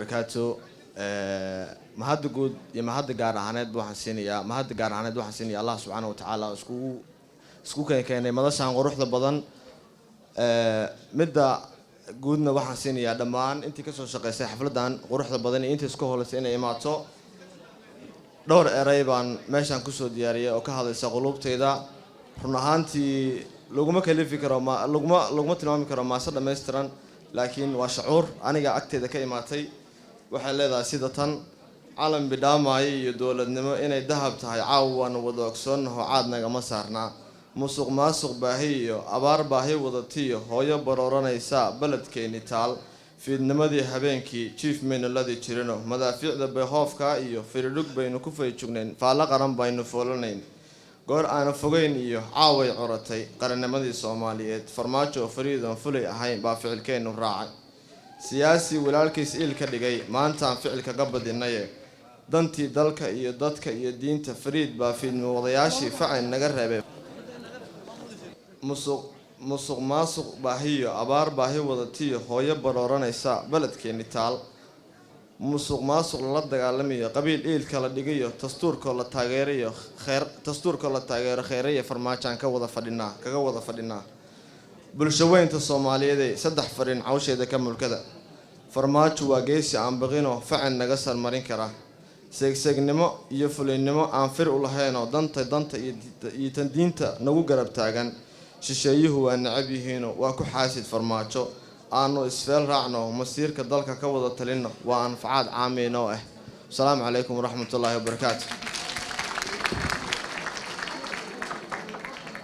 وبركاته. mahad guud iyo mahad gaar ahaaneed waxaan siinayaa Allah subhanahu wa ta'ala isku keenay madashan quruxda badan midda guudna waxaan siinayaa dhammaan intii ka soo shaqeysay xafladan quruxda badan iyo intii isku hoolasay inay imaato dhowr eray baan meeshan ku soo diyaariyay oo ka hadlaysa qulubtayda run ahaantii laguma kalifi karo laguma tilmaami karo maasa dhameystiran laakiin waa shucuur aniga agteeda ka imaatay waxay leedahay sida tan calan bidhaamay iyo dawladnimo inay dahab tahay caawan wada ogsoonaho caad nagama saarnaa musuq maasuq baahi iyo abaar baahi wadatiyo hooyo barooranaysa baladkeeni taal fiidnimadii habeenkii chief menuladii jirino madaafiicda bayhoofka iyo firidhug baynu ku feejugneen faala qaran baynu foolanayn goor aan fogeyn iyo caaway coratay qarannimadii Soomaaliyeed farmaajo fariidan fulay ahayn baa ficilkeenu raacay siyaasi walaalkiis ilka dhigay maanta ficilka gabadinay dantii dalka iyo dadka iyo diinta fariid baa fiidmo wadayaashii facay naga reebay musuq maasuq baahiyo abaar baahi wadatiyo hooyo barooranaysa baladkeeni taal musuq maasuq la dagaalamayo qabiil eelka la dhigayo dastuurka la taageero kheyraye farmaajaan kaga wada fadhinaa bulsho weynta Soomaaliyeed saddex farin cawsheeda ka mulkada farmaajo waa geesi aan baqino facil naga sarmarin kara seegseegnimo iyo fulinnimo aan fir u lahayn oo danta iyo tan diinta nagu garab taagan shisheeyuhu waa nacab yihiin waa ku xaasid farmaajo aanu isfeel raacno masiirka dalka ka wada talino waa anfacaad caamino ah. Assalaamu calaykum waraxmatullaahi wabarakaatuh.